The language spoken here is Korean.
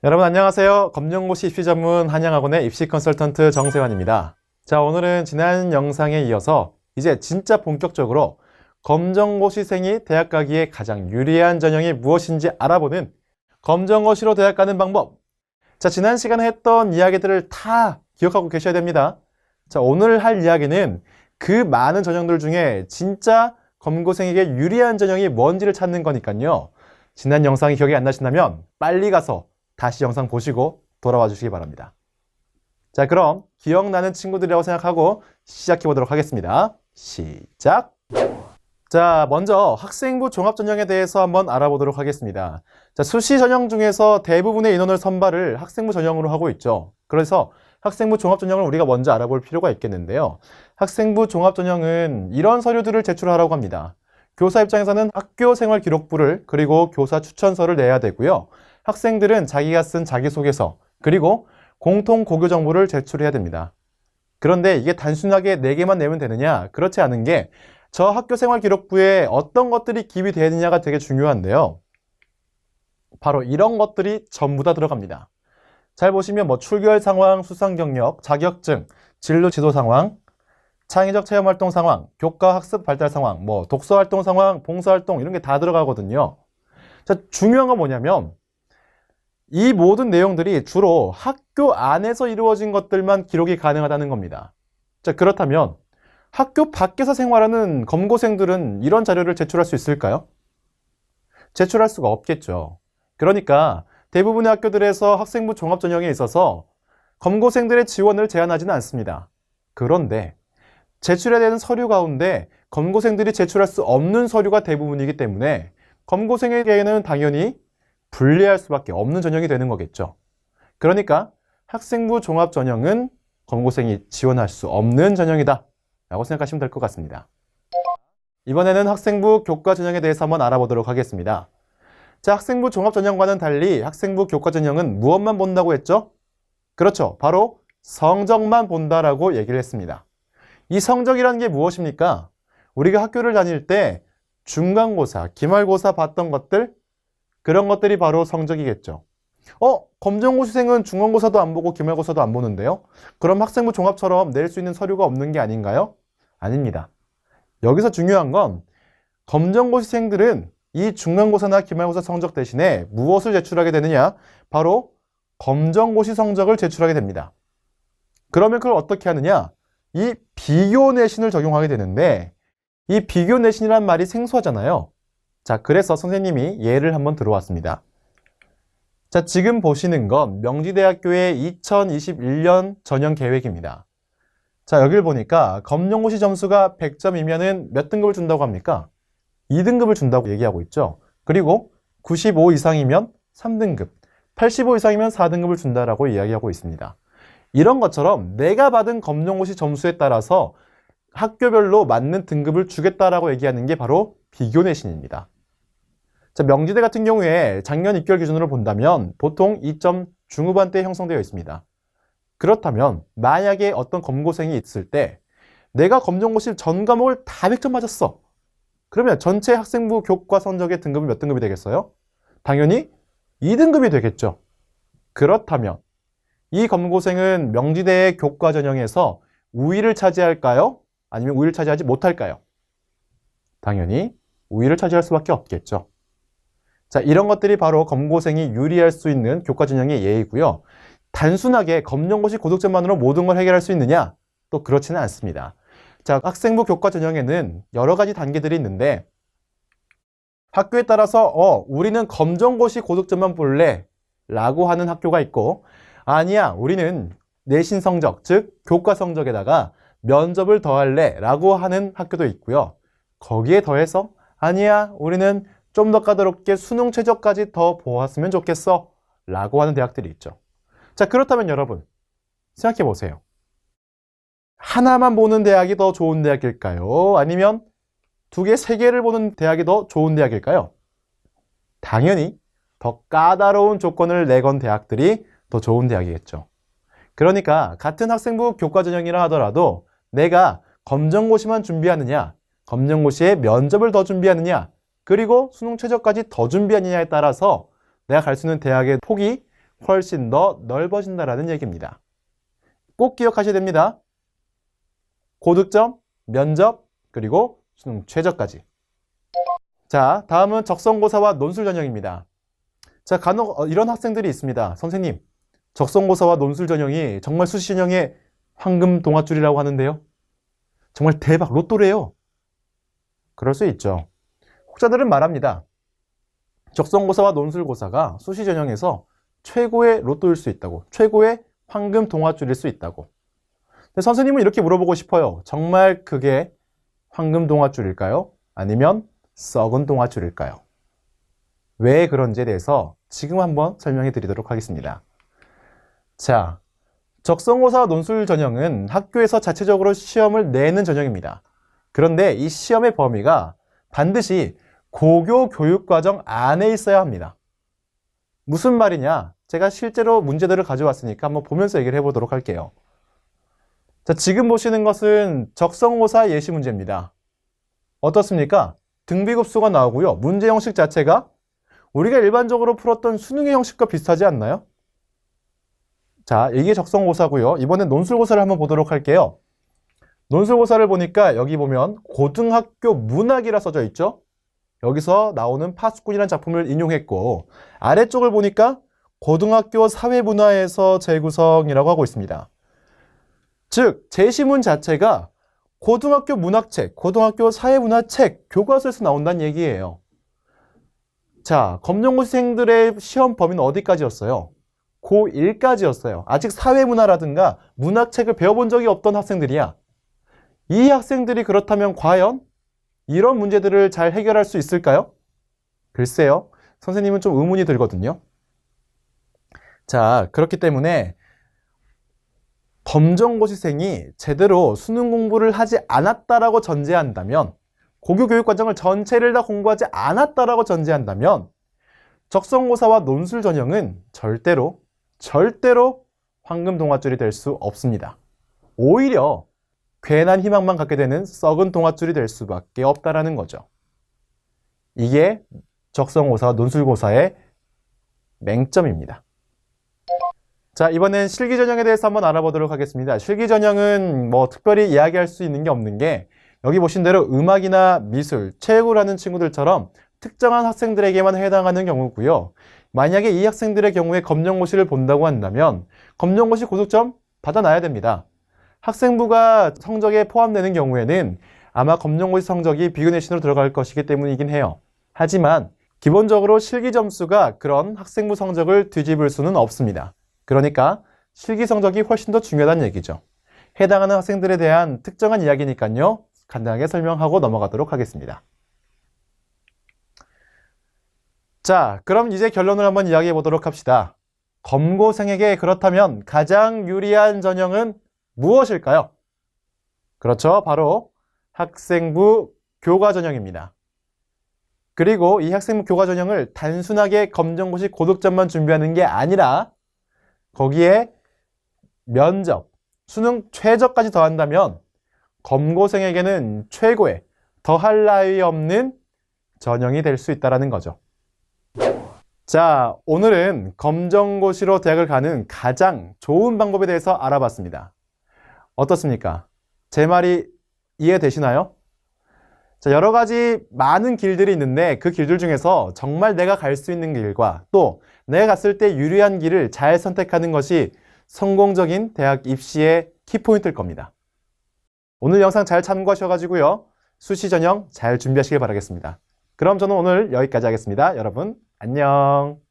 여러분 안녕하세요. 검정고시 입시 전문 한양학원의 입시 컨설턴트 정세환입니다. 자, 오늘은 지난 영상에 이어서 이제 진짜 본격적으로 검정고시생이 대학 가기에 가장 유리한 전형이 무엇인지 알아보는 검정고시로 대학 가는 방법. 자, 지난 시간에 했던 이야기들을 다 기억하고 계셔야 됩니다. 자, 오늘 할 이야기는 그 많은 전형들 중에 진짜 검고생에게 유리한 전형이 뭔지를 찾는 거니까요. 지난 영상이 기억이 안 나신다면 빨리 가서 다시 영상 보시고 돌아와 주시기 바랍니다. 자, 그럼 기억나는 친구들이라고 생각하고 시작해 보도록 하겠습니다. 시작! 자, 먼저 학생부 종합전형에 대해서 한번 알아보도록 하겠습니다. 자, 수시 전형 중에서 대부분의 인원을 선발을 학생부 전형으로 하고 있죠. 그래서 학생부 종합전형을 우리가 먼저 알아볼 필요가 있겠는데요. 학생부 종합전형은 이런 서류들을 제출하라고 합니다. 교사 입장에서는 학교생활 기록부를 그리고 교사 추천서를 내야 되고요. 학생들은 자기가 쓴 자기소개서 그리고 공통 고교 정보를 제출해야 됩니다. 그런데 이게 단순하게 4개만 내면 되느냐? 그렇지 않은 게 저 학교생활 기록부에 어떤 것들이 기입이 되느냐가 되게 중요한데요. 바로 이런 것들이 전부 다 들어갑니다. 잘 보시면 출결 상황, 수상 경력, 자격증, 진로 지도 상황, 창의적 체험 활동 상황, 교과 학습 발달 상황, 독서 활동 상황, 봉사 활동 이런 게 다 들어가거든요. 자, 중요한 건 뭐냐면 이 모든 내용들이 주로 학교 안에서 이루어진 것들만 기록이 가능하다는 겁니다. 자, 그렇다면 학교 밖에서 생활하는 검고생들은 이런 자료를 제출할 수 있을까요? 제출할 수가 없겠죠. 그러니까 대부분의 학교들에서 학생부 종합전형에 있어서 검고생들의 지원을 제한하지는 않습니다. 그런데 제출해야 되는 서류 가운데 검고생들이 제출할 수 없는 서류가 대부분이기 때문에 검고생에게는 당연히 불리할 수밖에 없는 전형이 되는 거겠죠. 그러니까 학생부 종합전형은 검고생이 지원할 수 없는 전형이다 라고 생각하시면 될 것 같습니다. 이번에는 학생부 교과전형에 대해서 한번 알아보도록 하겠습니다. 자, 학생부 종합전형과는 달리 학생부 교과전형은 무엇만 본다고 했죠? 그렇죠. 바로 성적만 본다라고 얘기를 했습니다. 이 성적이라는 게 무엇입니까? 우리가 학교를 다닐 때 중간고사, 기말고사 봤던 것들, 그런 것들이 바로 성적이겠죠. 검정고시생은 중간고사도 안 보고 기말고사도 안 보는데요? 그럼 학생부 종합처럼 낼 수 있는 서류가 없는 게 아닌가요? 아닙니다. 여기서 중요한 건 검정고시생들은 이 중간고사나 기말고사 성적 대신에 무엇을 제출하게 되느냐? 바로 검정고시 성적을 제출하게 됩니다. 그러면 그걸 어떻게 하느냐? 이 비교 내신을 적용하게 되는데 이 비교 내신이란 말이 생소하잖아요. 자, 그래서 선생님이 예를 한번 들어왔습니다. 자, 지금 보시는 건 명지대학교의 2021년 전형 계획입니다. 자, 여기를 보니까 검정고시 점수가 100점이면은 몇 등급을 준다고 합니까? 2등급을 준다고 얘기하고 있죠. 그리고 95 이상이면 3등급, 85 이상이면 4등급을 준다라고 이야기하고 있습니다. 이런 것처럼 내가 받은 검정고시 점수에 따라서 학교별로 맞는 등급을 주겠다라고 얘기하는 게 바로 비교 내신입니다. 자, 명지대 같은 경우에 작년 입결 기준으로 본다면 보통 2점 중후반대에 형성되어 있습니다. 그렇다면 만약에 어떤 검고생이 있을 때 내가 검정고시 전 과목을 다 100점 맞았어. 그러면 전체 학생부 교과 성적의 등급은 몇 등급이 되겠어요? 당연히 2등급이 되겠죠. 그렇다면 이 검고생은 명지대의 교과 전형에서 우위를 차지할까요? 아니면 우위를 차지하지 못할까요? 당연히 우위를 차지할 수밖에 없겠죠. 자, 이런 것들이 바로 검고생이 유리할 수 있는 교과 전형의 예이고요. 단순하게 검정고시 고득점만으로 모든 걸 해결할 수 있느냐? 또 그렇지는 않습니다. 자, 학생부 교과 전형에는 여러 가지 단계들이 있는데 학교에 따라서 우리는 검정고시 고득점만 볼래 라고 하는 학교가 있고 아니야, 우리는 내신 성적, 즉 교과 성적에다가 면접을 더할래 라고 하는 학교도 있고요. 거기에 더해서 아니야, 우리는 좀 더 까다롭게 수능 최저까지 더 보았으면 좋겠어 라고 하는 대학들이 있죠. 자, 그렇다면 여러분 생각해 보세요. 하나만 보는 대학이 더 좋은 대학일까요? 아니면 2개, 3개를 보는 대학이 더 좋은 대학일까요? 당연히 더 까다로운 조건을 내건 대학들이 더 좋은 대학이겠죠. 그러니까 같은 학생부 교과 전형이라 하더라도 내가 검정고시만 준비하느냐, 검정고시에 면접을 더 준비하느냐, 그리고 수능 최저까지 더 준비하느냐에 따라서 내가 갈 수 있는 대학의 폭이 훨씬 더 넓어진다라는 얘기입니다. 꼭 기억하셔야 됩니다. 고득점, 면접, 그리고 수능 최저까지. 자, 다음은 적성고사와 논술 전형입니다. 자, 간혹 이런 학생들이 있습니다. 선생님, 적성고사와 논술 전형이 정말 수시 전형의 황금 동아줄이라고 하는데요. 정말 대박 로또래요. 그럴 수 있죠. 혹자들은 말합니다. 적성고사와 논술고사가 수시 전형에서 최고의 로또일 수 있다고, 최고의 황금 동아줄일 수 있다고. 근데 선생님은 이렇게 물어보고 싶어요. 정말 그게 황금 동아줄일까요? 아니면 썩은 동아줄일까요? 왜 그런지에 대해서 지금 한번 설명해 드리도록 하겠습니다. 자, 적성고사와 논술 전형은 학교에서 자체적으로 시험을 내는 전형입니다. 그런데 이 시험의 범위가 반드시 고교 교육과정 안에 있어야 합니다. 무슨 말이냐? 제가 실제로 문제들을 가져왔으니까 한번 보면서 얘기를 해보도록 할게요. 자, 지금 보시는 것은 적성고사 예시 문제입니다. 어떻습니까? 등비급수가 나오고요. 문제 형식 자체가 우리가 일반적으로 풀었던 수능의 형식과 비슷하지 않나요? 자, 이게 적성고사고요. 이번엔 논술고사를 한번 보도록 할게요. 논술고사를 보니까 여기 보면 고등학교 문학이라 써져 있죠? 여기서 나오는 파수꾼이라는 작품을 인용했고, 아래쪽을 보니까 고등학교 사회문화에서 재구성이라고 하고 있습니다. 즉, 제시문 자체가 고등학교 문학책, 고등학교 사회문화책, 교과서에서 나온다는 얘기예요. 자, 검정고시생들의 시험 범위는 어디까지였어요? 고1까지였어요. 아직 사회문화라든가 문학책을 배워본 적이 없던 학생들이야. 이 학생들이 그렇다면 과연 이런 문제들을 잘 해결할 수 있을까요? 글쎄요. 선생님은 좀 의문이 들거든요. 자, 그렇기 때문에 검정고시생이 제대로 수능 공부를 하지 않았다라고 전제한다면, 고교 교육과정을 전체를 다 공부하지 않았다라고 전제한다면 적성고사와 논술 전형은 절대로 황금 동아줄이 될 수 없습니다. 오히려 괜한 희망만 갖게 되는 썩은 동아줄이 될 수밖에 없다라는 거죠. 이게 적성고사와 논술고사의 맹점입니다. 자, 이번엔 실기전형에 대해서 한번 알아보도록 하겠습니다. 실기전형은 뭐 특별히 이야기할 수 있는 게 없는 게, 여기 보신 대로 음악이나 미술, 체육을 하는 친구들처럼 특정한 학생들에게만 해당하는 경우고요. 만약에 이 학생들의 경우에 검정고시를 본다고 한다면 검정고시 고득점 받아놔야 됩니다. 학생부가 성적에 포함되는 경우에는 아마 검정고시 성적이 비교내신으로 들어갈 것이기 때문이긴 해요. 하지만 기본적으로 실기 점수가 그런 학생부 성적을 뒤집을 수는 없습니다. 그러니까 실기 성적이 훨씬 더 중요하다는 얘기죠. 해당하는 학생들에 대한 특정한 이야기니까요. 간단하게 설명하고 넘어가도록 하겠습니다. 자, 그럼 이제 결론을 한번 이야기해 보도록 합시다. 검고생에게 그렇다면 가장 유리한 전형은 무엇일까요? 그렇죠. 바로 학생부 교과 전형입니다. 그리고 이 학생부 교과 전형을 단순하게 검정고시 고득점만 준비하는 게 아니라 거기에 면접, 수능 최저까지 더한다면 검고생에게는 최고의 더할 나위 없는 전형이 될 수 있다는 거죠. 자, 오늘은 검정고시로 대학을 가는 가장 좋은 방법에 대해서 알아봤습니다. 어떻습니까? 제 말이 이해되시나요? 자, 여러 가지 많은 길들이 있는데 그 길들 중에서 정말 내가 갈 수 있는 길과 또 내가 갔을 때 유리한 길을 잘 선택하는 것이 성공적인 대학 입시의 키포인트일 겁니다. 오늘 영상 잘 참고하셔가지고요. 수시 전형 잘 준비하시길 바라겠습니다. 그럼 저는 오늘 여기까지 하겠습니다. 여러분, 안녕.